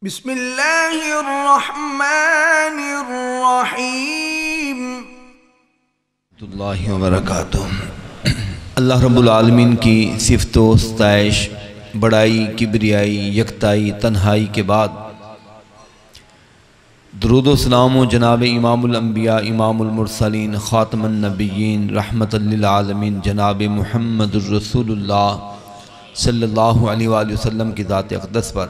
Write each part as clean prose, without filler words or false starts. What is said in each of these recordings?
बिस्मिल्लाहिर्रहमानिर्रहीम। अल्लाह रब्बुल आलमीन की सिफ़तो सताइश, बड़ाई, किबरियाई, यकताई, तन्हाई के बाद दुरूद व सलाम जनाब इमामुल अंबिया, इमामुल मुरसलीन, ख़ातमुन नबिय्यीन, रहमतल लिल आलमीन जनाब मुहम्मदुर रसूलुल्लाह सल्लल्लाहु अलैहि वसल्लम की ज़ात अक़दस पर।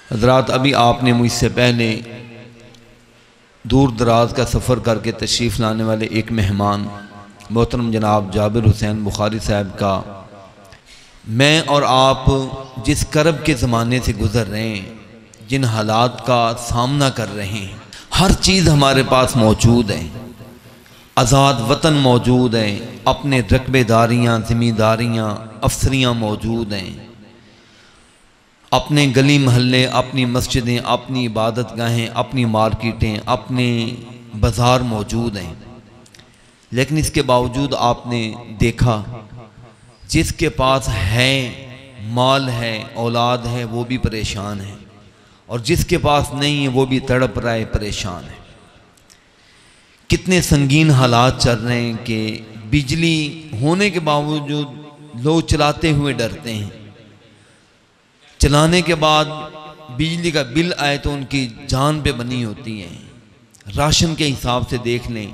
हज़रात, अभी आपने मुझसे पहले दूर दराज का सफ़र करके तशरीफ़ लाने वाले एक मेहमान मोहतरम जनाब जाबिर हुसैन बुखारी साहब का मैं और आप जिस करब के ज़माने से गुज़र रहे हैं, जिन हालात का सामना कर रहे हैं, हर चीज़ हमारे पास मौजूद है। आज़ाद वतन मौजूद है, अपने रकबेदारियाँ, ज़िम्मेदारियाँ, अफसरियाँ मौजूद हैं, अपने गली महल्ले, अपनी मस्जिदें, अपनी इबादत गाहें, अपनी मार्केटें, अपने बाज़ार मौजूद हैं। लेकिन इसके बावजूद आपने देखा जिसके पास है, माल है, औलाद है, वो भी परेशान है, और जिसके पास नहीं है वो भी तड़प रहा है, परेशान है। कितने संगीन हालात चल रहे हैं कि बिजली होने के बावजूद लोग चलाते हुए डरते हैं। चलाने के बाद बिजली का बिल आए तो उनकी जान पे बनी होती है। राशन के हिसाब से देख लें,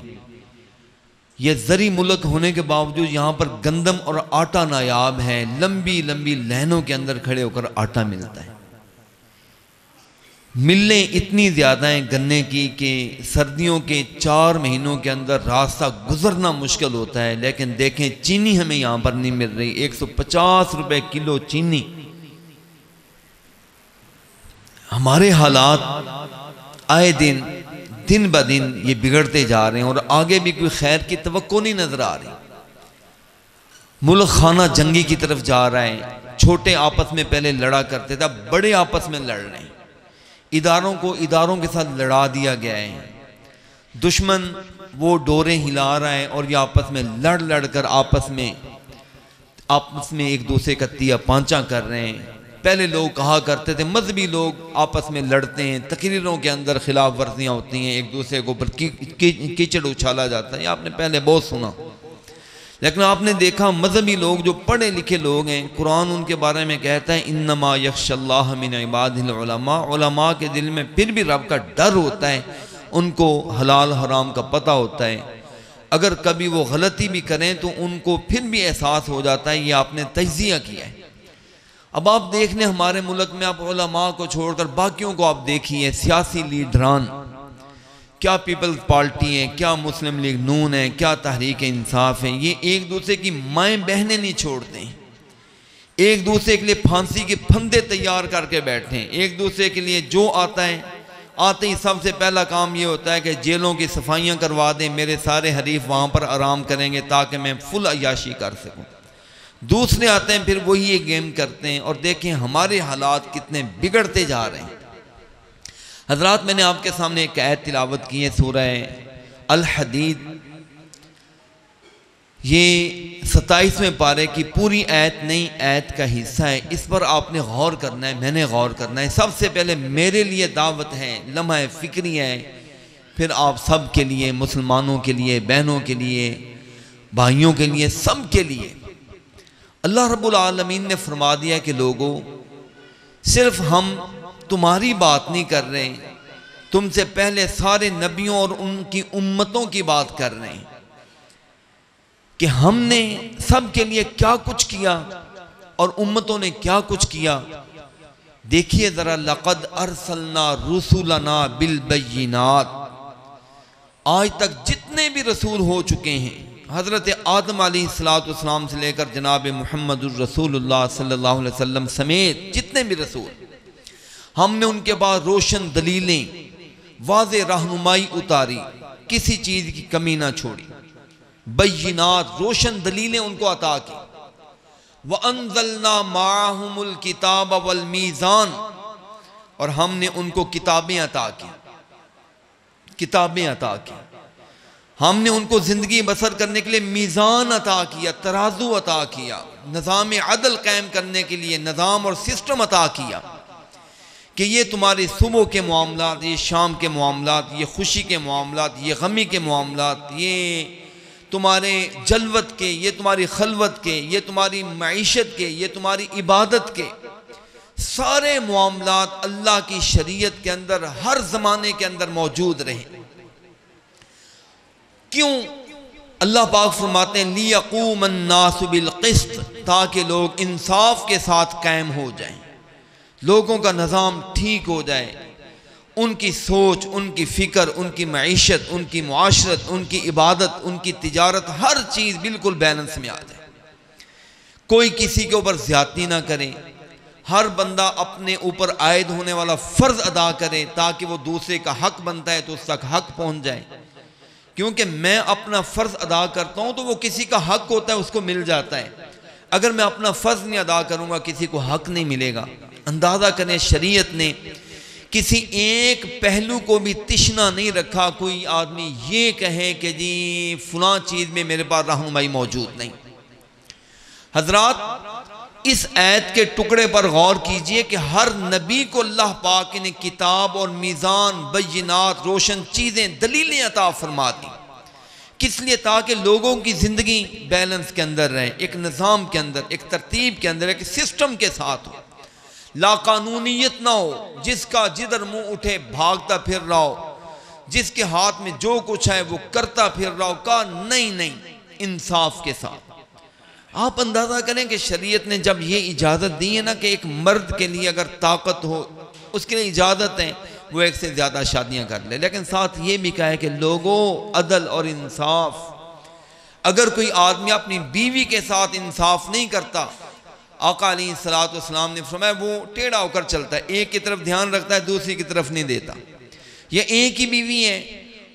यह ज़री मुल्क होने के बावजूद यहाँ पर गंदम और आटा नायाब है। लंबी लंबी लाइनों के अंदर खड़े होकर आटा मिलता है। मिलें इतनी ज़्यादा हैं गन्ने की कि सर्दियों के 4 महीनों के अंदर रास्ता गुजरना मुश्किल होता है। लेकिन देखें, चीनी हमें यहाँ पर नहीं मिल रही। 150 रुपये किलो चीनी। हमारे हालात आए दिन दिन ब दिन ये बिगड़ते जा रहे हैं और आगे भी कोई खैर की तवक्को नहीं नजर आ रही। मुल्क खाना जंगी की तरफ जा रहा है। छोटे आपस में पहले लड़ा करते थे, अब बड़े आपस में लड़ रहे हैं। इदारों को इदारों के साथ लड़ा दिया गया है। दुश्मन वो डोरें हिला रहा है और ये आपस में लड़ लड़ कर आपस में एक दूसरे का तिया पांचा कर रहे हैं। पहले लोग कहा करते थे मजहबी लोग आपस में लड़ते हैं, तकरीरों के अंदर खिलाफ वर्जियाँ होती हैं, एक दूसरे के ऊपर कीचड़ उछाला जाता है। आपने पहले बहुत सुना। लेकिन आपने देखा मजहबी लोग, जो पढ़े लिखे लोग हैं, कुरान उनके बारे में कहता है इन्नमा यख्शल्लाह मिन इबादिल उलमा। उलमा के दिल में फिर भी रब का डर होता है, उनको हलाल हराम का पता होता है। अगर कभी वो गलती भी करें तो उनको फिर भी एहसास हो जाता है ये आपने तज्जिया किया है। अब आप देख लें हमारे मुल्क में, आप उलमा को छोड़कर बाकियों को आप देखिए, सियासी लीडरान, क्या पीपल्स पार्टी है, क्या मुस्लिम लीग नून है, क्या तहरीक इंसाफ है, ये एक दूसरे की माएँ बहनें नहीं छोड़ते हैं। एक दूसरे के लिए फांसी के फंदे तैयार करके बैठे हैं। एक दूसरे के लिए जो आता है, आते ही सबसे पहला काम ये होता है कि जेलों की सफाइयाँ करवा दें, मेरे सारे हरीफ वहाँ पर आराम करेंगे ताकि मैं फुल अय्याशी कर सकूँ। दूसरे आते हैं फिर वही ये गेम करते हैं। और देखें हमारे हालात कितने बिगड़ते जा रहे हैं। हजरात, मैंने आपके सामने एक आयत तिलावत की है, सूरह अल हदीद, ये 27वें पारे की पूरी आयत नई आयत का हिस्सा है। इस पर आपने गौर करना है, मैंने गौर करना है। सबसे पहले मेरे लिए दावत है, लम्हा फिक्री है, फिर आप सब के लिए, मुसलमानों के लिए, बहनों के लिए, भाइयों के लिए, सब के लिए। अल्लाह रब्बुल आलमीन ने फरमा दिया कि लोगों, सिर्फ हम तुम्हारी बात नहीं कर रहे, तुमसे पहले सारे नबियों और उनकी उम्मतों की बात कर रहे हैं कि हमने सब के लिए क्या कुछ किया और उम्मतों ने क्या कुछ किया। देखिए जरा, लक़द अरसलना रुसुलना बिल बय्यिनात। आज तक जितने भी रसूल हो चुके हैं, हज़रत आदम अलैहिस्सलाम से लेकर जनाब मुहम्मदुर रसूलुल्लाह सल्लल्लाहु अलैहि वसल्लम समेत जितने भी रसूल, हमने उनके बाद रोशन दलीलें, वाज़े रहनुमाई उतारी, किसी चीज़ की कमी ना छोड़ी। बय्यिनात, रोशन दलीलें उनको अता की। व अंज़लना माअहुमुल किताब वल मीज़ान, और हमने उनको किताबें अता की, किताबें अता की। हमने उनको ज़िंदगी बसर करने के लिए मीज़ान अता किया, तराजू अता किया, निज़ाम अदल कायम करने के लिए निज़ाम और सिस्टम अता किया। कि ये तुम्हारे सुबह के मामलात, ये शाम के मामलात, ये खुशी के मामलात, ये गमी के मामलात, ये तुम्हारे जलवत के, ये तुम्हारी खलवत के, ये तुम्हारी मईशत के, ये तुम्हारी इबादत के, सारे मामलात अल्लाह की शरीयत के अंदर हर ज़माने के अंदर मौजूद रहे। क्यों? अल्लाह पाक फरमाते हैं लियक़ूमन नासु बिल क़िस्त, ताकि लोग इंसाफ के साथ कायम हो जाएं, लोगों का निज़ाम ठीक हो जाए, उनकी सोच, उनकी फ़िक्र, उनकी मईशत, उनकी मुआशरत, उनकी इबादत, उनकी तिजारत, हर चीज़ बिल्कुल बैलेंस में आ जाए। कोई किसी के ऊपर ज़्यादती ना करे, हर बंदा अपने ऊपर आयद होने वाला फ़र्ज़ अदा करे, ताकि वो दूसरे का हक बनता है तो उस तक हक पहुँच जाए। क्योंकि मैं अपना फ़र्ज़ अदा करता हूँ तो वो किसी का हक होता है, उसको मिल जाता है। अगर मैं अपना फ़र्ज़ नहीं अदा करूँगा, किसी को हक नहीं मिलेगा। अंदाज़ा करें, शरीयत ने किसी एक पहलू को भी तिश्ना नहीं रखा। कोई आदमी ये कहे कि जी फलां चीज़ में मेरे पास रहनुमाई मौजूद नहीं। हजरात, इस आयत के टुकड़े पर गौर कीजिए कि हर नबी को अल्लाह पाक ने किताब और मीज़ान, बय्यिनात, रोशन चीज़ें, दलीलें अता फरमा दी। किस लिए? ताकि लोगों की ज़िंदगी बैलेंस के अंदर रहे, एक निज़ाम के अंदर, एक तरतीब के अंदर, एक सिस्टम के साथ हो, लाकानूनीयत ना हो, जिसका जिधर मुंह उठे भागता फिर रहा हो, जिसके हाथ में जो कुछ है वो करता फिर रहा हो। का नहीं, इंसाफ के साथ। आप अंदाज़ा करें कि शरीयत ने जब ये इजाज़त दी है ना कि एक मर्द के लिए अगर ताकत हो, उसके लिए इजाज़त है वो एक से ज़्यादा शादियाँ कर ले, लेकिन साथ ये भी कहा है कि लोगों अदल और इंसाफ। अगर कोई आदमी अपनी बीवी के साथ इंसाफ नहीं करता, आका अलैहिस्सलातु वस्सलाम ने फरमाया वो टेढ़ा होकर चलता है, एक की तरफ ध्यान रखता है, दूसरी की तरफ नहीं देता। ये एक ही बीवी है,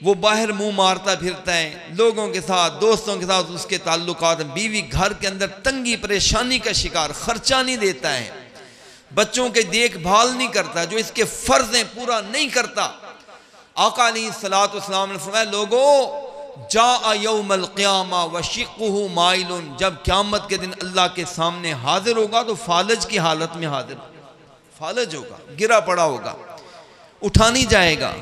वो बाहर मुंह मारता फिरता है, लोगों के साथ, दोस्तों के साथ उसके ताल्लुकात। बीवी घर के अंदर तंगी परेशानी का शिकार, खर्चा नहीं देता है, बच्चों के देखभाल नहीं करता, जो इसके फर्ज पूरा नहीं करता। आका अलैहिस्सलातु वस्सलाम ने फरमाया लोगों जा यौमल क़ियामा व शिक़्क़ुहु माइलुन, जब क़यामत के दिन अल्लाह के सामने हाजिर होगा तो फालज की हालत में हाजिर, फालज होगा, गिरा पड़ा होगा, उठा नहीं जाएगा।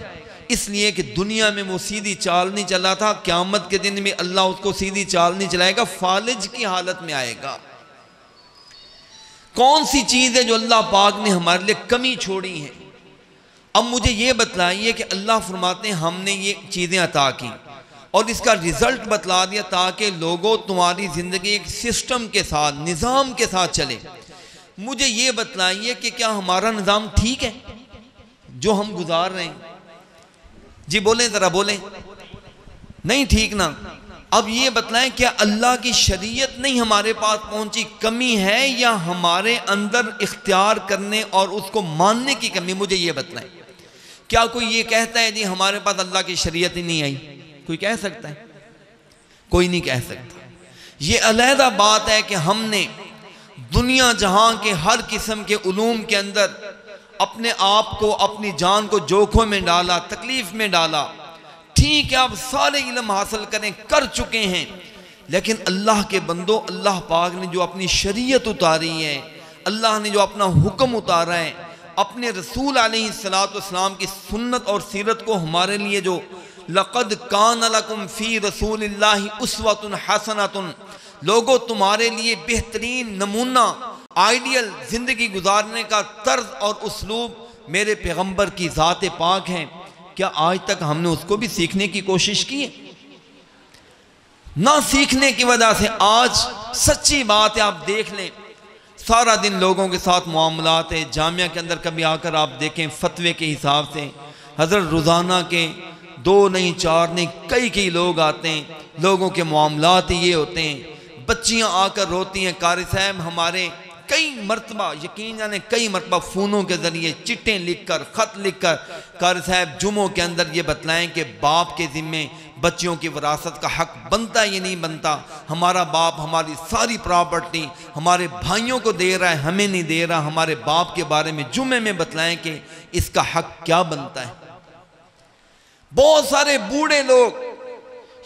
इसलिए कि दुनिया में वो सीधी चाल नहीं चला था, क़यामत के दिन में अल्लाह उसको सीधी चाल नहीं चलाएगा, फालज की हालत में आएगा। कौन सी चीज़ है जो अल्लाह पाक ने हमारे लिए कमी छोड़ी है? अब मुझे ये बतलाइए कि अल्लाह फरमाते हैं हमने ये चीज़ें अता की और इसका रिजल्ट बतला दिया ताकि लोगों तुम्हारी ज़िंदगी एक सिस्टम के साथ, निज़ाम के साथ चले। मुझे ये बतलाइए कि क्या हमारा निज़ाम ठीक है जो हम गुजार रहे हैं? जी बोलें, ज़रा बोलें। नहीं ठीक ना। अब ये बतलाएं क्या अल्लाह की शरीयत नहीं हमारे पास पहुंची, कमी है, या हमारे अंदर इख्तियार करने और उसको मानने की कमी? मुझे ये बतलाएं। क्या कोई ये कहता है जी हमारे पास अल्लाह की शरीयत ही नहीं आई? कोई कह सकता है? कोई नहीं कह सकता। ये अलहदा बात है कि हमने दुनिया जहां के हर किस्म के उलूम के अंदर अपने आप को, अपनी जान को जोखों में डाला, तकलीफ में डाला। ठीक है, आप सारे इल्म हासिल करें, कर चुके हैं, लेकिन अल्लाह के बंदो, अल्लाह पाक ने जो अपनी शरीयत उतारी है, अल्लाह ने जो अपना हुक्म उतारा है, अपने रसूल अलैहिस्सलातु वस्सलाम की सुन्नत और सीरत को हमारे लिए जो लक़द कान लकुम फ़ी रसूलिल्लाहि उस्वतुन हसनतुन, लोगों तुम्हारे लिए बेहतरीन नमूना, आइडियल ज़िंदगी गुजारने का तर्ज और उसलूब मेरे पैगम्बर की ज़ात पाक है। क्या आज तक हमने उसको भी सीखने की कोशिश की है? ना सीखने की वजह से आज सच्ची बात है, आप देख लें, सारा दिन लोगों के साथ मामलात है। जामिया के अंदर कभी आकर आप देखें, फतवे के हिसाब से हज़रत रोज़ाना के 2 नहीं 4 नहीं कई लोग आते हैं, लोगों के मामलात ये होते हैं। बच्चियां आकर रोती हैं, कारी साहब हमारे कई मरतबा, यकीन जाने कई मरतबा फ़ोनों के ज़रिए चिट्ठें लिखकर, ख़त लिखकर, कारी साहब जुमों के अंदर ये बतलाएं कि बाप के ज़िम्मे बच्चियों की विरासत का हक बनता है या नहीं बनता। हमारा बाप हमारी सारी प्रॉपर्टी हमारे भाइयों को दे रहा है, हमें नहीं दे रहा। हमारे बाप के बारे में जुमे में बतलाएं कि इसका हक क्या बनता है। बहुत सारे बूढ़े लोग,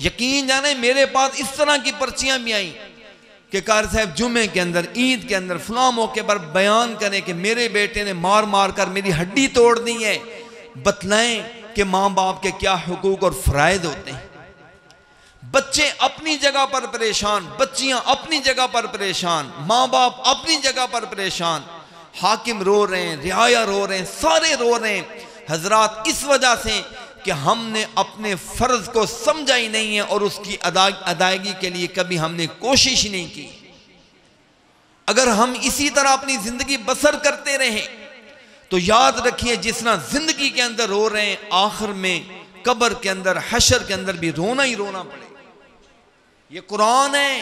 यकीन जाने मेरे पास इस तरह की पर्चियां भी आई कि कारी साहब जुमे के अंदर, ईद के अंदर, फलां मौके पर बयान करें कि मेरे बेटे ने मार मार कर मेरी हड्डी तोड़ दी है, बतलाएं कि माँ बाप के क्या हुकूक और फ़राइज़ होते हैं। बच्चे अपनी जगह पर परेशान, बच्चियां अपनी जगह पर परेशान, माँ बाप अपनी जगह पर परेशान, हाकिम रो रहे हैं, रियाया रो रहे हैं, सारे रो रहे हैं हजरात, इस वजह से कि हमने अपने फ़र्ज को समझा ही नहीं है और उसकी अदायगी के लिए कभी हमने कोशिश ही नहीं की। अगर हम इसी तरह अपनी ज़िंदगी बसर करते रहें तो याद रखिए, जिस तरह ज़िंदगी के अंदर रो रहे हैं, आखिर में कब्र के अंदर, हशर के अंदर भी रोना ही रोना पड़ेगा। ये कुरान है।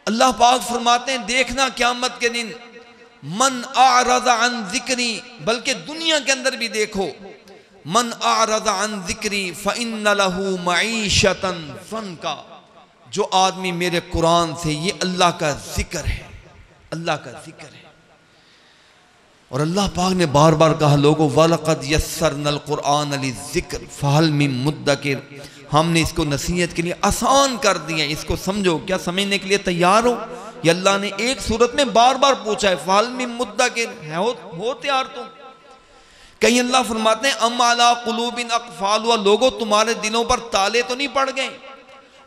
अल्लाह पाक फरमाते हैं, देखना क़यामत के दिन, मन आरज़ा अन ज़िक्री, बल्कि दुनिया के अंदर भी देखो, मन आरज़ा अन ज़िक्री फ़इन्न लहू मईशतन ज़न्का, जो आदमी मेरे कुरान से, ये अल्लाह का जिक्र है, अल्लाह का जिक्र है। और अल्लाह पाक ने बार बार कहा, लोगों वलक़द यस्सरनल कुरान लिज़्ज़िक्र फ़हल मिन मुद्दकिर, हमने इसको नसीहत के लिए आसान कर दिया, इसको समझो, क्या समझने के लिए तैयार हो? ये अल्लाह ने एक सूरत में बार बार पूछा है, फ़हल मिन मुद्दकिर, हो तैयार तुम? कहीं अल्लाह फरमाते हैं, अम अला कुलूबिन अक़फ़ालुहा, लोगों तुम्हारे दिलों पर ताले तो नहीं पड़ गए?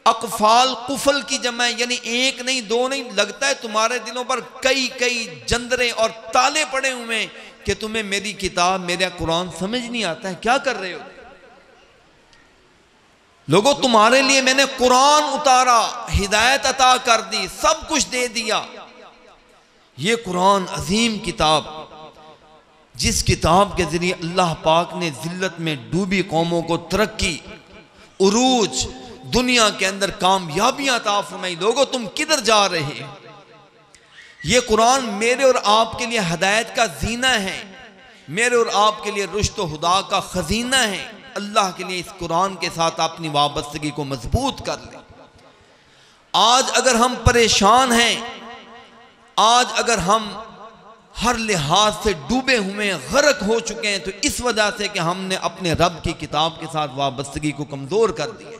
अक़फ़ाल कुफल की जमा है, यानी एक नहीं दो नहीं, लगता है तुम्हारे दिलों पर कई कई जंदरे और ताले पड़े हुए हैं कि तुम्हें मेरी किताब, मेरा कुरान समझ नहीं आता है, क्या कर रहे हो? लोगों तुम्हारे लिए मैंने कुरान उतारा, हिदायत अता कर दी, सब कुछ दे दिया। ये कुरान अजीम किताब, जिस किताब के जरिए अल्लाह पाक ने जिल्लत में डूबी कौमों को तरक्की, उरूज, दुनिया के अंदर कामयाबियां अता फरमाई। लोगों तुम किधर जा रहे हैं? ये कुरान मेरे और आपके लिए हदायत का जीना है, मेरे और आपके लिए रुश्त व हुदा का खजीना है। अल्लाह के लिए इस कुरान के साथ अपनी वाबस्तगी को मजबूत कर लें। आज अगर हम परेशान हैं, आज अगर हम हर लिहाज से डूबे हुए, गर्क हो चुके हैं, तो इस वजह से कि हमने अपने रब की किताब के साथ वाबस्तगी को कमज़ोर कर दिया।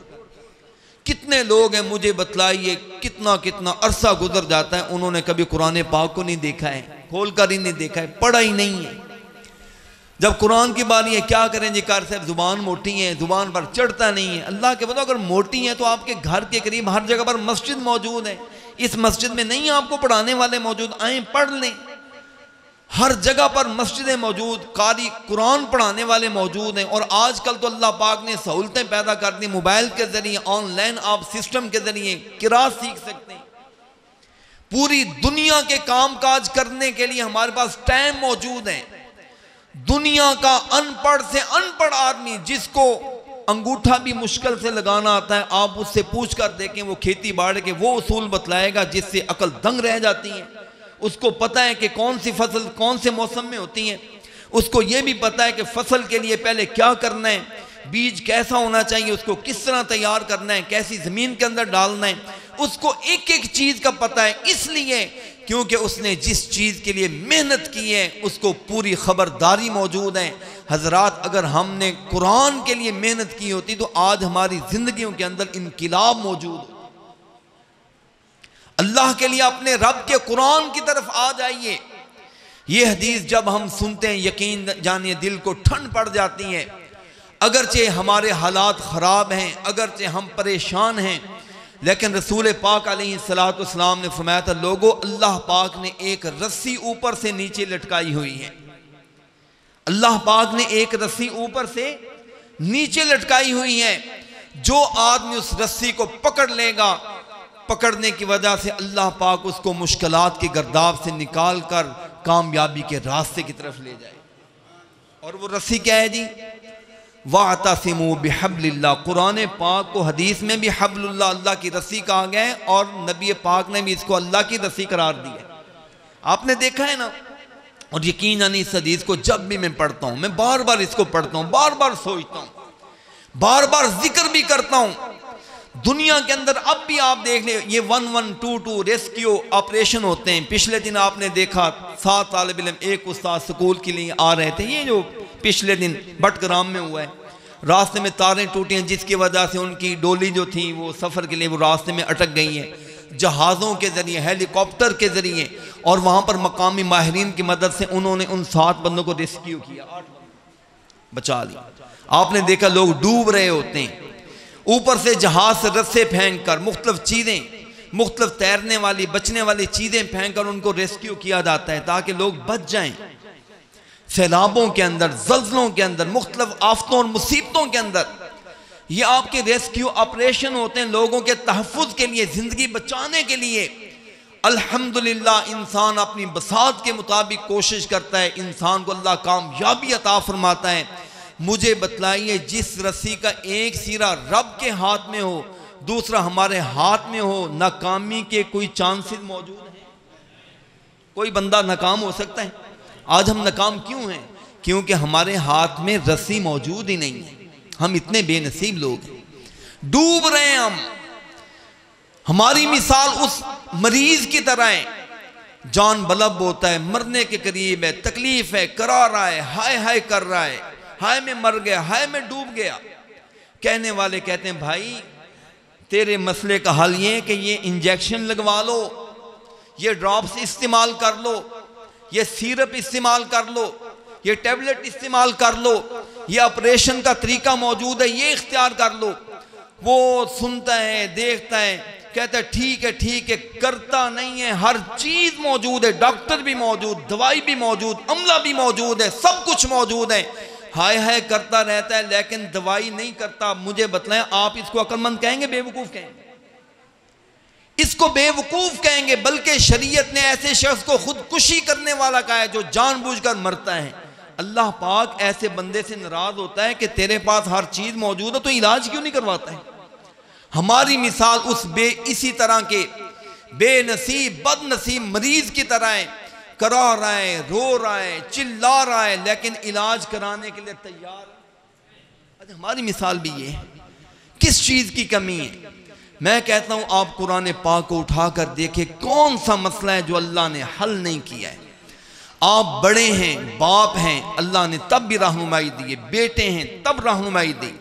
कितने लोग हैं, मुझे बतलाइए, कितना कितना अरसा गुजर जाता है, उन्होंने कभी कुरान पाक को नहीं देखा है, खोल कर ही नहीं देखा है, पढ़ा ही नहीं है। जब कुरान की बारी है, क्या करें जी कार साहब, जुबान मोटी है, जुबान पर चढ़ता नहीं है। अल्लाह के बताओ, अगर मोटी है तो आपके घर के करीब हर जगह पर मस्जिद मौजूद है, इस मस्जिद में नहीं आपको पढ़ाने वाले मौजूद, आए पढ़ लें। हर जगह पर मस्जिदें मौजूद, कारी कुरान पढ़ाने वाले मौजूद हैं। और आजकल तो अल्लाह पाक ने सहूलतें पैदा कर दी, मोबाइल के जरिए, ऑनलाइन आप सिस्टम के जरिए किरात सीख सकते हैं। पूरी दुनिया के काम काज करने के लिए हमारे पास टाइम मौजूद है। दुनिया का अनपढ़ से अनपढ़ आदमी, जिसको अंगूठा भी मुश्किल से लगाना आता है, आप उससे पूछ कर देखें, वो खेती बाड़ी के वो उसूल बतलाएगा जिससे अकल दंग रह जाती है। उसको पता है कि कौन सी फसल कौन से मौसम में होती है, उसको ये भी पता है कि फसल के लिए पहले क्या करना है, बीज कैसा होना चाहिए, उसको किस तरह तैयार करना है, कैसी ज़मीन के अंदर डालना है, उसको एक एक चीज़ का पता है। इसलिए क्योंकि उसने जिस चीज़ के लिए मेहनत की है, उसको पूरी खबरदारी मौजूद है। हजरात, अगर हमने कुरान के लिए मेहनत की होती तो आज हमारी ज़िंदगियों के अंदर इनकिलाब मौजूद हो। अल्लाह के लिए अपने रब के कुरान की तरफ आ जाइए। ये हदीस जब हम सुनते हैं, यकीन जानिए दिल को ठंड पड़ जाती है। अगरचे हमारे हालात ख़राब हैं, अगरचे हम परेशान हैं, लेकिन रसूल पाक अलैहिस्सलाम ने फरमाया था, लोगों अल्लाह पाक ने एक रस्सी ऊपर से नीचे लटकाई हुई है। अल्लाह पाक ने एक रस्सी ऊपर से नीचे लटकाई हुई है। जो आदमी उस रस्सी को पकड़ लेगा, पकड़ने की वजह से अल्लाह पाक उसको मुश्किलात की गर्दाब से निकाल कर कामयाबी के रास्ते की तरफ ले जाए। और वो रस्सी क्या है जी? वातसिमू बिहब्लिल्लाह। कुरान पाक को हदीस में भी हब्लुल्लाह, अल्लाह की रस्सी कहा गया है, और नबी पाक ने भी इसको अल्लाह की रस्सी करार दी है। आपने देखा है ना। और यकीन जानी इस हदीस को जब भी मैं पढ़ता हूँ, मैं बार बार इसको पढ़ता हूँ, बार बार सोचता हूँ, बार बार जिक्र भी करता हूँ। दुनिया के अंदर अब भी आप देख ले, ये 1122 रेस्क्यू ऑपरेशन होते हैं। पिछले दिन आपने देखा 7 तालिब इल्म, एक उस्ताद स्कूल के लिए आ रहे थे, ये जो पिछले दिन बटग्राम में हुआ है, रास्ते में तारें टूटी हैं, जिसकी वजह से उनकी डोली जो थी वो सफ़र के लिए वो रास्ते में अटक गई है। जहाज़ों के ज़रिए, हेलीकॉप्टर के ज़रिए, और वहाँ पर मकामी माहिरीन की मदद से उन्होंने उन 7 बंदों को रेस्क्यू किया, 8 बचा लिया। आपने देखा लोग डूब रहे होते हैं, ऊपर से जहाज़ से रस्से फेंक कर मुख्तलिफ चीज़ें, मुख्तलिफ तैरने वाली बचने वाली चीज़ें फेंक कर उनको रेस्क्यू किया जाता है ताकि लोग बच जाएं। सैलाबों के अंदर, जल्जलों के अंदर, मुख्तलिफ आफतों और मुसीबतों के अंदर ये आपके रेस्क्यू ऑपरेशन होते हैं लोगों के तहफ़्फ़ुज़ के लिए, ज़िंदगी बचाने के लिए। अल्हम्दुलिल्लाह इंसान अपनी बसात के मुताबिक कोशिश करता है, इंसान को अल्लाह कामयाबी अता फरमाता है। मुझे बतलाइए, जिस रस्सी का एक सिरा रब के हाथ में हो, दूसरा हमारे हाथ में हो, नाकामी के कोई चांसेस मौजूद हैं? कोई बंदा नाकाम हो सकता है? आज हम नाकाम क्यों हैं? क्योंकि हमारे हाथ में रस्सी मौजूद ही नहीं है। हम इतने बेनसीब लोग हैं, डूब रहे हैं हम। हमारी मिसाल उस मरीज की तरह है, जान बलब होता है, मरने के करीब है, तकलीफ है, करा रहा है, हाय हाय कर रहा है, हाय मैं मर गया, हाय मैं डूब गया। कहने वाले कहते हैं भाई तेरे मसले का हल ये है कि ये इंजेक्शन लगवा लो, ये ड्रॉप्स इस्तेमाल कर लो, ये सिरप इस्तेमाल कर लो, ये टैबलेट इस्तेमाल कर लो, ये ऑपरेशन का तरीका मौजूद है, ये इख्तियार कर लो। वो सुनता है, देखता है, कहता है ठीक है, करता नहीं है। हर चीज मौजूद है, डॉक्टर भी मौजूद, दवाई भी मौजूद, अमला भी मौजूद है, सब कुछ मौजूद है, हाय हाय करता रहता है लेकिन दवाई नहीं करता। मुझे बतलाएं, आप इसको अक्लमंद कहेंगे, बेवकूफ कहेंगे? इसको बेवकूफ कहेंगे, बल्कि शरीयत ने ऐसे शख्स को खुदकुशी करने वाला कहा है जो जानबूझकर मरता है। अल्लाह पाक ऐसे बंदे से नाराज होता है कि तेरे पास हर चीज मौजूद है तो इलाज क्यों नहीं करवाता है? हमारी मिसाल उस इसी तरह के बेनसीब बदनसीब मरीज की तरह है, करा रहा है, रो रहा है, चिल्ला रहा है, लेकिन इलाज कराने के लिए तैयार। अच्छा, हमारी मिसाल भी ये है, किस चीज की कमी है? मैं कहता हूं आप कुरान पाक को उठाकर देखें, कौन सा मसला है जो अल्लाह ने हल नहीं किया है। आप बड़े हैं, बाप हैं, अल्लाह ने तब भी रहनुमाई दी, बेटे हैं तब रहनुमाई दी,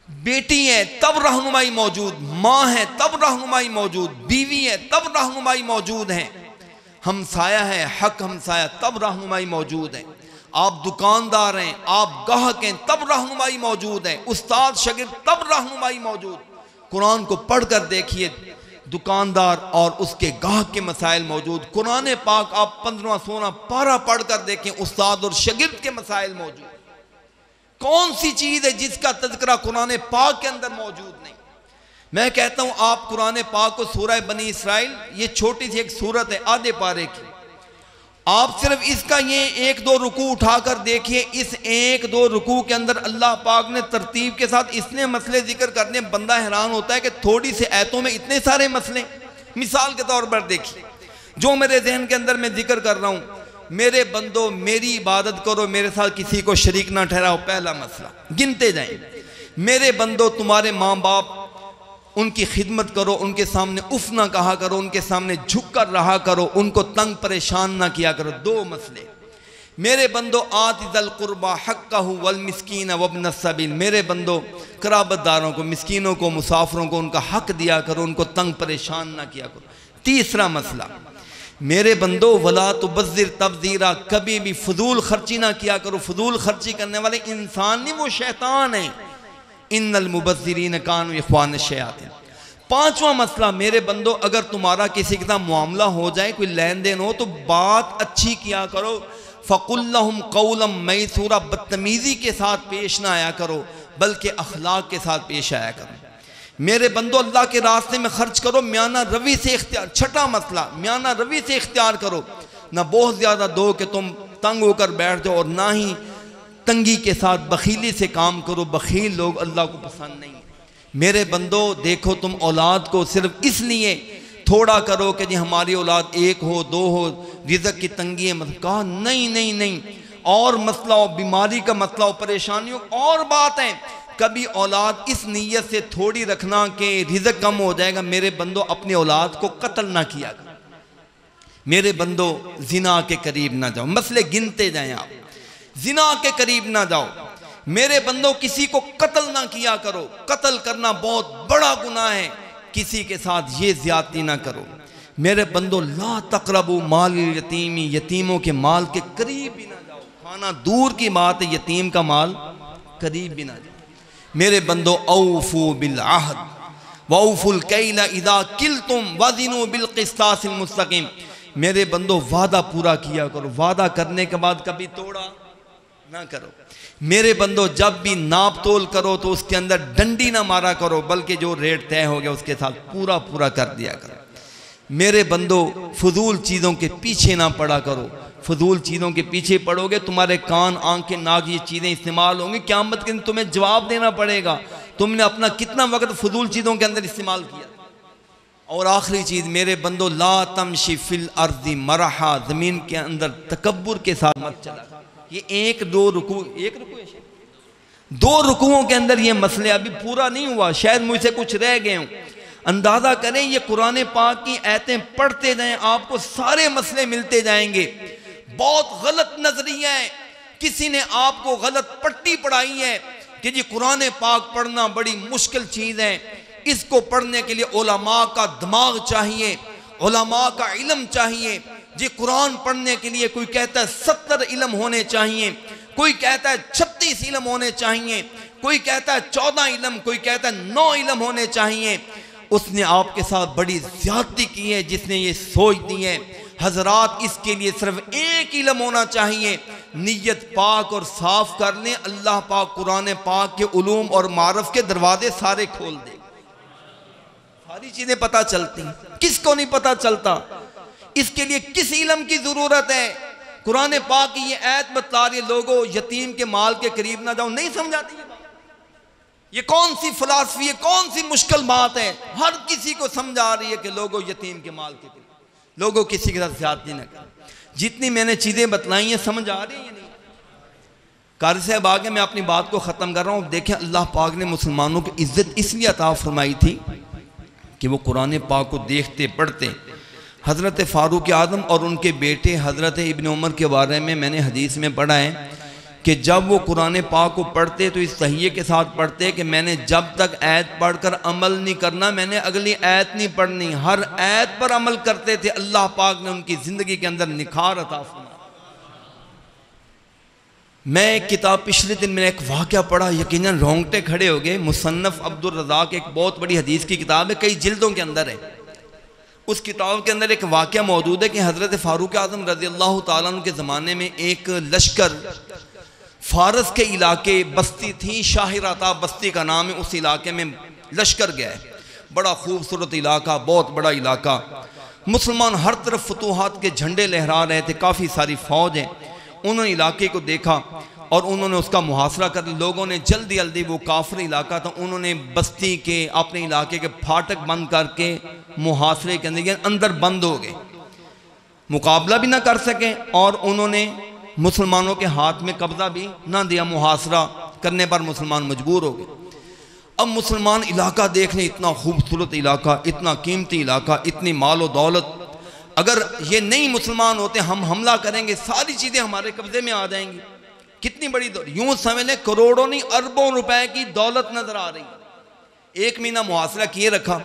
बेटी है तब रहनुमाई मौजूद, माँ है तब रहनुमाई मौजूद, बीवी है तब रहनुमाई मौजूद है, हमसाया है, हक हमसाया तब रहनुमाई मौजूद है। आप दुकानदार हैं, आप गाहक हैं तब रहनुमाई मौजूद है, उस्ताद शागिर्द तब रहनुमाई मौजूद। कुरान को पढ़कर देखिए, दुकानदार और उसके गाहक के मसाइल मौजूद। कुरान पाक आप 15-16 पारा पढ़कर देखें, उस्ताद और शागिर्द के मसाइल मौजूद। कौन सी चीज है जिसका तज़किरा कुरान पाक के अंदर मौजूद नहीं? मैं कहता हूं आप कुरान पाक को सूरह बनी इसराइल, ये छोटी सी एक सूरत है आधे पारे की, आप सिर्फ इसका ये 1-2 रुकू उठाकर देखिए। इस 1-2 रुकू के अंदर अल्लाह पाक ने तरतीब के साथ इतने मसले जिक्र करने, बंदा हैरान होता है कि थोड़ी से आयतों में इतने सारे मसले। मिसाल के तौर पर देखिए, जो मेरे जहन के अंदर मैं जिक्र कर रहा हूं, मेरे बंदो मेरी इबादत करो, मेरे साथ किसी को शरीक ना ठहराओ, पहला मसला। गिनते जाएं, मेरे बंदो तुम्हारे माँ बाप उनकी खिदमत करो, उनके सामने उफ ना कहा करो, उनके सामने झुक कर रहा करो, उनको तंग परेशान ना किया करो। 2 मसले। मेरे बंदो आतिज़ल कुर्बा हक्कहु वल मिस्कीन वब्न सबील, मेरे बंदो कराबतदारों को, मिस्कीनों को, मुसाफिरों को उनका हक दिया करो, उनको तंग परेशान ना किया करो। 3रा मसला, मेरे बंदो वला तुबज़्ज़िर तबज़ीरा, कभी भी फजूल खर्ची ना किया करो। फजूल खर्ची करने वाले इंसान नहीं, वो शैतान है। इन्नल मुबज़्ज़िरीन कानू इख्वान शयातीन। 5वां मसला, मेरे बंदो अगर तुम्हारा किसी के साथ मामला हो जाए, कोई लेन देन हो, तो बात अच्छी किया करो। फ़क़ुल्लहुम क़ौलन मैसूरा, बदतमीज़ी के साथ पेश ना आया करो, बल्कि अखलाक के साथ पेश आया करो। मेरे बंदो अल्लाह के रास्ते में खर्च करो, म्याना रवि से इख्तियार। 6ठा मसला, म्याना रवि से इख्तियार करो, ना बहुत ज़्यादा दो कि तुम तंग होकर बैठ जाओ, और ना ही तंगी के साथ बखीली से काम करो। बखील लोग अल्लाह को पसंद नहीं। मेरे बंदो देखो, तुम औलाद को सिर्फ इसलिए थोड़ा करो कि जी हमारी औलाद 1 हो 2 हो, रिज़्क़ की तंगी है, मतलब कहा नहीं नहीं नहीं, और मसला हो, बीमारी का मसला हो, परेशानियों और बात है। कभी औलाद इस नीयत से थोड़ी रखना कि रिज़्क़ कम हो जाएगा। मेरे बंदो अपनी औलाद को कत्ल ना किया करो। मेरे बंदो जिना के करीब ना जाओ, मसले गिनते जाएं आप, जिना के करीब ना जाओ। मेरे बंदो किसी को कत्ल ना किया करो, कत्ल करना बहुत बड़ा गुनाह है। किसी के साथ ये ज्यादती ना करो। मेरे बंदो ला तकरबू माल यतीमी, यतीमों के माल के करीब भी ना जाओ। खाना दूर की बात है, यतीम का माल करीब भी ना जाओ। मेरे बंदो औफू बिल आहद वौफुल कैला इदा किल्तुम वज़िनु बिल क़िस्तासिल मुस्तक़ीम। मेरे बंदो वादा पूरा किया करो, वादा करने के बाद कभी तोड़ा ना करो। मेरे बंदो जब भी नाप तोल करो तो उसके अंदर डंडी ना मारा करो, बल्कि जो रेट तय हो गया उसके साथ पूरा पूरा कर दिया करो। मेरे बंदो फजूल चीज़ों के पीछे ना पड़ा करो। फजूल चीज़ों के पीछे पड़ोगे तुम्हारे कान आंखें नाक ये चीज़ें इस्तेमाल होंगी, क़यामत के दिन तुम्हें जवाब देना पड़ेगा तुमने अपना कितना वक्त फजूल चीज़ों के अंदर इस्तेमाल किया। और आखिरी चीज़ मेरे बंदो ला तमशी फिल अर्दी मरहा, ज़मीन के अंदर तकब्बुर के साथ मत चला। ये एक रुकू है, 2 रुकुओं के अंदर ये मसले अभी पूरा नहीं हुआ, शायद मुझसे कुछ रह गए हों। अंदाज़ा करें ये कुरान पाक की आयतें पढ़ते जाएं आपको सारे मसले मिलते जाएंगे। बहुत गलत नजरिया है, किसी ने आपको गलत पट्टी पढ़ाई है कि जी कुरान पाक पढ़ना बड़ी मुश्किल चीज़ है, इसको पढ़ने के लिए उलमा का दिमाग चाहिए, उलमा का इल्म चाहिए। जी कुरान पढ़ने के लिए कोई कहता है 70 इल्म होने चाहिए, कोई कहता है 36 इल्म होने चाहिए, कोई कहता है 14 इल्म, कोई कहता है 9 इल्म होने चाहिए। उसने आपके साथ बड़ी ज्यादती की है जिसने ये सोच दी है। हजरात इसके लिए सिर्फ एक इल्म होना चाहिए, नीयत पाक और साफ कर लें, अल्लाह पाक कुरान पाक के उलूम और मारफ के दरवाजे सारे खोल दे, सारी चीजें पता चलती। किसको नहीं पता चलता? इसके लिए किस इल्म की जरूरत है? कुरान पाक की ये आयत बता रही है लोगों यतीम के माल के करीब ना जाओ, नहीं समझाती है। ये कौन सी फिलॉसफी है, कौन सी मुश्किल बात है? हर किसी को समझा रही है कि लोगों यतीम के माल के करीब, लोगों किसी के साथ ज्यादती न करें। जितनी मैंने चीजें बतलाई हैं समझ आ रही है नहीं? कारी साहब आगे मैं अपनी बात को ख़त्म कर रहा हूँ। देखें अल्लाह पाक ने मुसलमानों को इज्जत इसलिए अता फरमाई थी कि वो कुरान पाक को देखते पढ़ते। हज़रत फ़ारूक आज़म और उनके बेटे हज़रत इब्न उमर के बारे में मैंने हदीस में पढ़ा है कि जब वो कुरान पाक को पढ़ते तो इस तहिये के साथ पढ़ते कि मैंने जब तक आयत पढ़कर अमल नहीं करना मैंने अगली आयत नहीं पढ़नी। हर आयत पर अमल करते थे। अल्लाह पाक ने उनकी ज़िंदगी के अंदर निखार अता फरमाया। मैं एक किताब पिछले दिन मैंने एक वाक़या पढ़ा, यकीनन रोंगटे खड़े हो गए। मुसन्नफ़ अब्दुल रज़ाक एक बहुत बड़ी हदीस की किताब है, कई जिल्दों के अंदर है। उस किताब के अंदर एक वाक़या मौजूद है कि हज़रत फ़ारूक आज़म रज़ी अल्लाह तआला अन्हु के ज़माने में एक लश्कर फारस के इलाके बस्ती थी, शाहिराता बस्ती का नाम है, उस इलाके में लश्कर गया है। बड़ा खूबसूरत इलाका, बहुत बड़ा इलाका। मुसलमान हर तरफ फतूहात के झंडे लहरा रहे थे, काफ़ी सारी फ़ौज है। उन्होंने इलाके को देखा और उन्होंने उसका मुहासरा कर। लोगों ने जल्दी जल्दी, वो काफिर इलाका था, उन्होंने बस्ती के अपने इलाके के फाटक बंद करके मुहासरे के अंदर बंद हो गए, मुकाबला भी ना कर सके और उन्होंने मुसलमानों के हाथ में कब्जा भी ना दिया। मुहासरा करने पर मुसलमान मजबूर हो गए। अब मुसलमान इलाका देखने, इतना खूबसूरत इलाका, इतना कीमती इलाका, इतनी मालो दौलत, अगर ये नहीं मुसलमान होते हम हमला करेंगे, सारी चीज़ें हमारे कब्जे में आ जाएंगी। कितनी बड़ी यूं समझ लें करोड़ों नहीं अरबों रुपए की दौलत नजर आ रही। एक महीना मुहासरा किए रखा।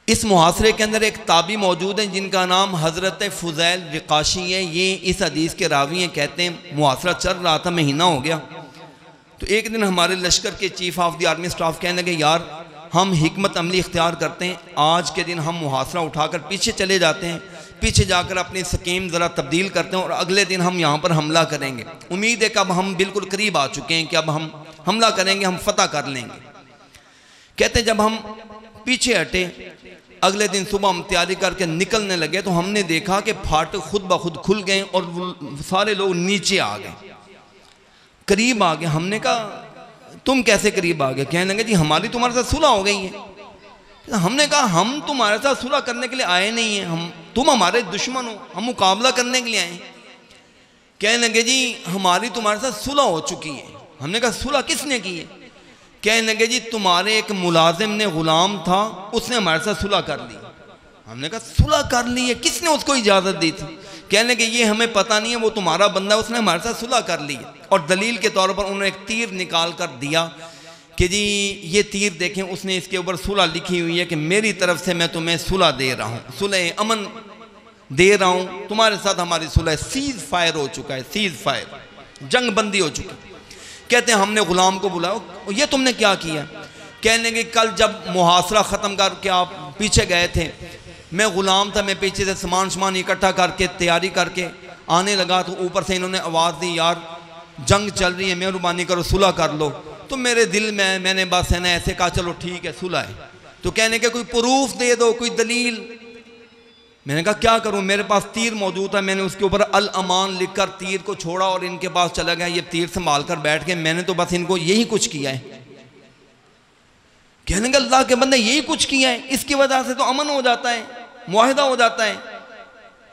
इस मुहासरे के अंदर एक ताबी मौजूद है जिनका नाम हज़रत फ़ुज़ैल रिकाशी है। ये इस हदीस के रावी हैं। कहते हैं मुहासरा चल रहा था, महीना हो गया, तो एक दिन हमारे लश्कर के chief of the army staff कहने लगे यार हम हिकमत अमली इख्तियार करते हैं, आज के दिन हम मुहासरा उठाकर पीछे चले जाते हैं, पीछे जाकर अपनी स्कीम ज़रा तब्दील करते हैं और अगले दिन हम यहाँ पर हमला करेंगे। उम्मीद है कि अब हम बिल्कुल करीब आ चुके हैं कि अब हम हमला करेंगे, हम फतह कर लेंगे। कहते जब हम पीछे हटे, अगले दिन सुबह हम तैयारी करके निकलने लगे तो हमने देखा कि फाटक खुद ब खुद खुल गए और सारे लोग नीचे आ गए, करीब आ गए। हमने कहा तुम कैसे करीब आ गए? कहने लगे जी हमारी तुम्हारे साथ सुलह हो गई है। हमने कहा हम तुम्हारे साथ सुलह करने के लिए आए नहीं हैं, तुम हमारे दुश्मन हो, हम मुकाबला करने के लिए आए हैं। कहने लगे जी हमारी तुम्हारे साथ सुलह हो चुकी है। हमने कहा सुलह किसने की है? कहने लगे जी तुम्हारे एक मुलाजिम ने, गुलाम था, उसने हमारे साथ सुलह कर ली। हमने कहा सुलह कर ली है, किसने उसको इजाज़त दी थी? कहने लगे ये हमें पता नहीं है, वो तुम्हारा बंदा, उसने हमारे साथ सुलह कर ली। और दलील के तौर पर उन्होंने एक तीर निकाल कर दिया कि जी ये तीर देखें, उसने इसके ऊपर सुलह लिखी हुई है कि मेरी तरफ से मैं तुम्हें सुलह दे रहा हूँ, सुलह अमन दे रहा हूँ, तुम्हारे साथ हमारी सुलह, सीज फायर हो चुका है, सीज फायर, जंग बंदी हो चुकी। कहते हैं हमने गुलाम को बुलाया, ये तुमने क्या किया? कहने कि कल जब मुहासरा ख़त्म करके आप पीछे गए थे, मैं ग़ुलाम था, मैं पीछे से सामान इकट्ठा करके तैयारी करके आने लगा तो ऊपर से इन्होंने आवाज़ दी, यार जंग चल रही है, मेहरबानी करो सुलह कर लो। तो मेरे दिल में मैंने बस है ना ऐसे कहा चलो ठीक है सुलह है। तो कहने के कोई प्रूफ दे दो, कोई दलील। मैंने कहा क्या करूं, मेरे पास तीर मौजूद है, मैंने उसके ऊपर अल अमान लिखकर तीर को छोड़ा और इनके पास चला गया, ये तीर संभाल कर बैठ गए, मैंने तो बस इनको यही कुछ किया है। कहने के अल्लाह के बंदे यही कुछ किया है, इसकी वजह से तो अमन हो जाता है, मुआहिदा हो जाता है,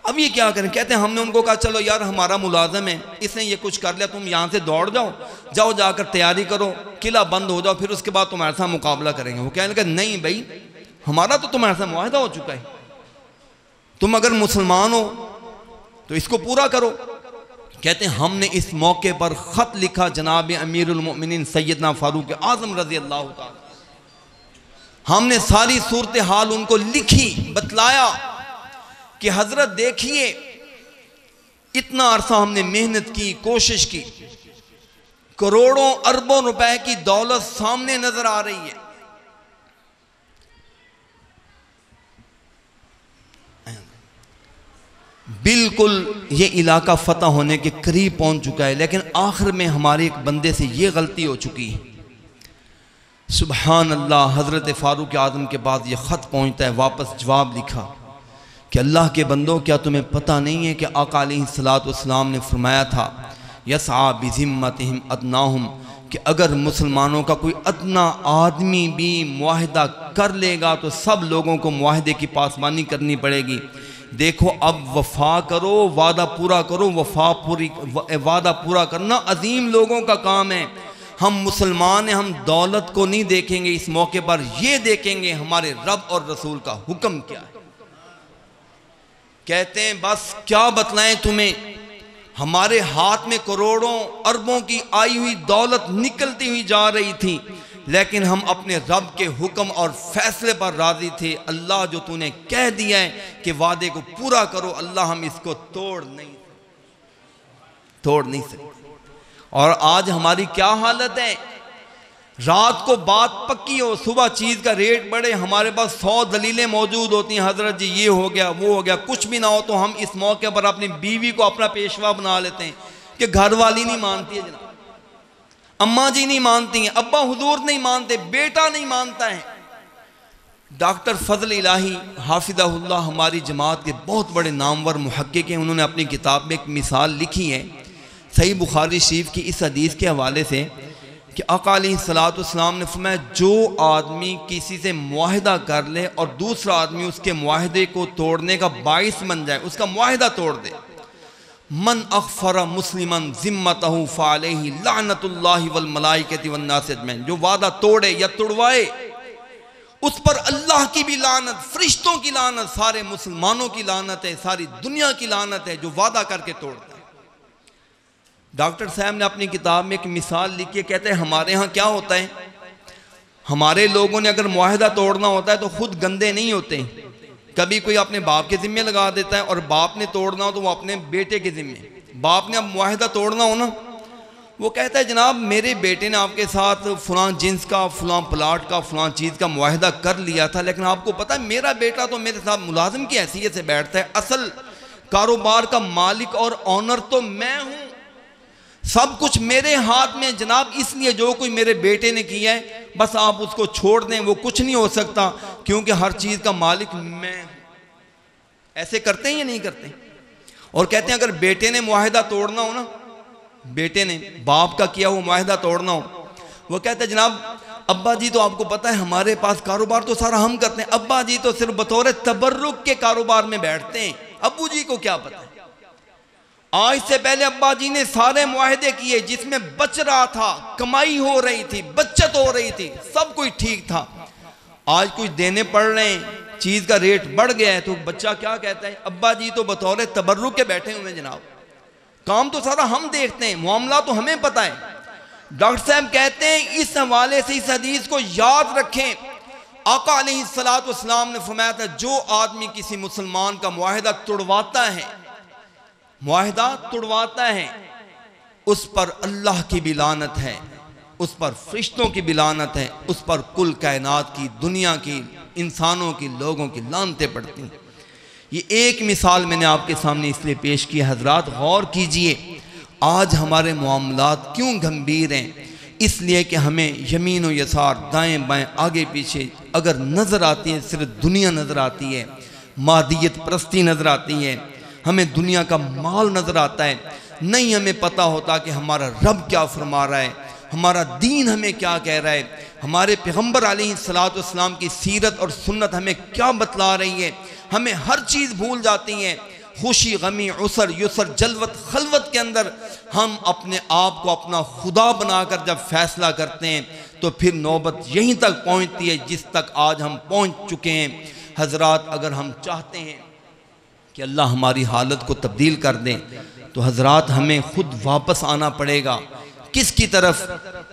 अब ये क्या करें? कहते हैं हमने उनको कहा चलो यार हमारा मुलाजम है, इसने ये कुछ कर लिया, तुम यहाँ से दौड़ जाओ, जाओ जाकर तैयारी करो, किला बंद हो जाओ, फिर उसके बाद तुम्हारे साथ मुकाबला करेंगे। वो कहने लगा नहीं भाई, हमारा तो तुम्हारे साथ मुआहिदा हो चुका है, तुम अगर मुसलमान हो तो इसको पूरा करो। कहते हैं हमने इस मौके पर ख़त लिखा जनाब अमीरुल मोमिनीन सैयदना फारूक आज़म रज़ी अल्लाह ताला, हमने सारी सूरत हाल उनको लिखी, बतलाया कि हजरत देखिए इतना अरसा हमने मेहनत की, कोशिश की, करोड़ों अरबों रुपए की दौलत सामने नजर आ रही है, बिल्कुल ये इलाका फतह होने के करीब पहुंच चुका है, लेकिन आखिर में हमारे एक बंदे से ये गलती हो चुकी है। सुबहान अल्लाह, हज़रत फ़ारूक आज़म के बाद ये ख़त पहुंचता है, वापस जवाब लिखा कि अल्लाह के बंदों क्या तुम्हें पता नहीं है कि आका अलैहिस्सलाम ने फरमाया था यसआ बिज़िम्मतिहिम अदनाहुम, कि अगर मुसलमानों का कोई अदना आदमी भी मुआहिदा कर लेगा तो सब लोगों को मुआहिदे की पासबानी करनी पड़ेगी। देखो अब वफा करो, वादा पूरा करो, वादा पूरा करना अजीम लोगों का काम है। हम मुसलमान हैं, हम दौलत को नहीं देखेंगे, इस मौके पर ये देखेंगे हमारे रब और रसूल का हुक्म क्या है। कहते हैं बस क्या बतलाएं तुम्हें, हमारे हाथ में करोड़ों अरबों की आई हुई दौलत निकलती हुई जा रही थी, लेकिन हम अपने रब के हुक्म और फैसले पर राजी थे। अल्लाह जो तूने कह दिया है कि वादे को पूरा करो, अल्लाह हम इसको तोड़ नहीं सकते। और आज हमारी क्या हालत है, रात को बात पक्की हो, सुबह चीज़ का रेट बढ़े, हमारे पास 100 दलीलें मौजूद होती हैं, हजरत जी ये हो गया वो हो गया, कुछ भी ना हो तो हम इस मौके पर अपनी बीवी को अपना पेशवा बना लेते हैं कि घर वाली नहीं मानती है जनाब, अम्मा जी नहीं मानती हैं, अब्बा हुजूर नहीं मानते, बेटा नहीं मानता है। डॉक्टर फजल इलाही हाफिज़हुल्लाह हमारी जमात के बहुत बड़े नामवर मुहक्किक हैं, उन्होंने अपनी किताब में एक मिसाल लिखी है सही बुखारी शरीफ की इस हदीस के हवाले से कि आका अलैहिस्सलाम ने फरमाया जो आदमी किसी से मुआहिदा कर ले और दूसरा आदमी उसके मुआहिदे को तोड़ने का बाइस बन जाए, उसका मुआहिदा तोड़ दे, मन अग़फ़रा मुस्लिमन ज़िम्मतहु फ़अलैहि लअनतुल्लाहि वल मलाइकति वन नास अजमईन, जो वादा तोड़े या तुड़वाए उस पर अल्लाह की भी लानत, फरिश्तों की लानत, सारे मुसलमानों की लानत है, सारी दुनिया की लानत है जो वादा करके तोड़ता है। डॉक्टर साहब ने अपनी किताब में एक मिसाल लिखी है, कहते हैं हमारे यहाँ क्या होता है, हमारे लोगों ने अगर मुआहिदा तोड़ना होता है तो खुद गंदे नहीं होते, कभी कोई अपने बाप के ज़िम्मे लगा देता है, और बाप ने तोड़ना हो तो वो अपने बेटे के ज़िम्मे। बाप ने अब मुआहिदा तोड़ना हो ना, वो कहता है जनाब मेरे बेटे ने आपके साथ फलां जिन्स का, फलां प्लाट का, फलां चीज़ का मुआहिदा कर लिया था, लेकिन आपको पता है मेरा बेटा तो मेरे साथ मुलाजिम की हैसियत से बैठता है, असल कारोबार का मालिक और ऑनर तो मैं हूँ, सब कुछ मेरे हाथ में जनाब, इसलिए जो कोई मेरे बेटे ने किया है बस आप उसको छोड़ दें, वो कुछ नहीं हो सकता क्योंकि हर चीज़ का मालिक मैं। ऐसे करते हैं या नहीं करते? और कहते हैं अगर बेटे ने मुआहिदा तोड़ना हो ना, बेटे ने बाप का किया हुआ मुआहिदा तोड़ना हो, वो कहते हैं जनाब अब्बा जी तो आपको पता है हमारे पास कारोबार तो सारा हम करते हैं, अब्बा जी तो सिर्फ बतौर तबर्रुक के कारोबार में बैठते हैं, अब्बू जी को क्या पता है। आज से पहले अब्बा जी ने सारे मुआहिदे किए जिसमें बच रहा था, कमाई हो रही थी, बचत हो रही थी, सब कुछ ठीक था। आज कुछ देने पड़ रहे हैं, चीज़ का रेट बढ़ गया है तो बच्चा क्या कहता है, अब्बा जी तो बतौर तबर्रुक के बैठे हुए जनाब, काम तो सारा हम देखते हैं, मामला तो हमें पता है। डॉक्टर साहब कहते हैं इस हवाले से इस हदीस को याद रखें। आका अलैहिस्सलाम ने फरमाया था, जो आदमी किसी मुसलमान का मुआहिदा तोड़वाता है, मुआहिदा तोड़वाता है, उस पर अल्लाह की भी लानत है, उस पर फरिश्तों की भी लानत है, उस पर कुल कायनात की, दुनिया की, इंसानों की, लोगों की लानतें पड़ती हैं। ये एक मिसाल मैंने आपके सामने इसलिए पेश की। हजरात गौर कीजिए, आज हमारे मामलात क्यों गंभीर हैं? इसलिए कि हमें यमीन व यसार, दाएं बाएं, आगे पीछे अगर नज़र आती है, सिर्फ दुनिया नज़र आती है, मादियत परस्ती नज़र आती है, हमें दुनिया का माल नज़र आता है, नहीं हमें पता होता कि हमारा रब क्या फरमा रहा है, हमारा दीन हमें क्या कह रहा है, हमारे पैगम्बर अलैहिस्सलाम की सीरत और सुन्नत हमें क्या बतला रही है। हमें हर चीज़ भूल जाती है। खुशी, गमी, उसर, युसर, जलवत, खलवत के अंदर हम अपने आप को अपना खुदा बनाकर जब फैसला करते हैं तो फिर नौबत यहीं तक पहुंचती है जिस तक आज हम पहुंच चुके हैं। हजरात, अगर हम चाहते हैं कि अल्लाह हमारी हालत को तब्दील कर दें तो हजरात हमें खुद वापस आना पड़ेगा। किसकी तरफ?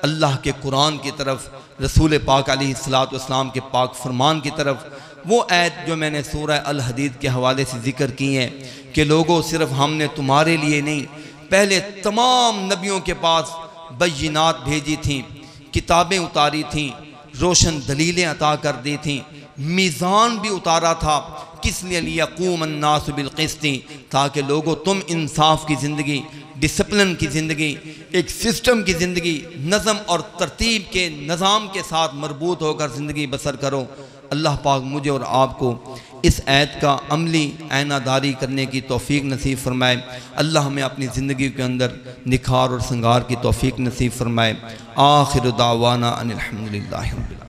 अल्लाह के कुरान की तरफ, रसूल पाक अलैहिस्सलाम के पाक फरमान की तरफ। वो आयत जो मैंने सूरह अल हदीद के हवाले से ज़िक्र की है कि लोगों, सिर्फ हमने तुम्हारे लिए नहीं, पहले तमाम नबियों के पास बय्यिनात भेजी थीं, किताबें उतारी थीं, रोशन दलीलें अता कर दी थीं, मीज़ान भी उतारा था। किस लिए? लियक़ूम अन्नास बिलक़िस्ति, ताकि लोगों तुम इंसाफ की ज़िंदगी, डिसिप्लिन की ज़िंदगी, एक सिस्टम की ज़िंदगी, नज़म और तरतीब के निज़ाम के साथ मरबूत होकर ज़िंदगी बसर करो। अल्लाह पाक मुझे और आपको इस आयत का अमली ऐनादारी करने की तौफीक नसीब फरमाए। अल्लाह हमें अपनी ज़िंदगी के अंदर निखार और संगार की तौफीक नसीब फरमाए। आखिर दावाना अनिल हम्दुलिल्लाहि रब्बिल आलमीन।